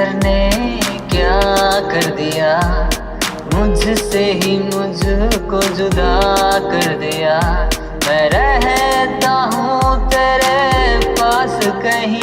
नजर ने क्या कर दिया, मुझसे ही मुझको जुदा कर दिया। मैं रहता हूँ तेरे पास कहीं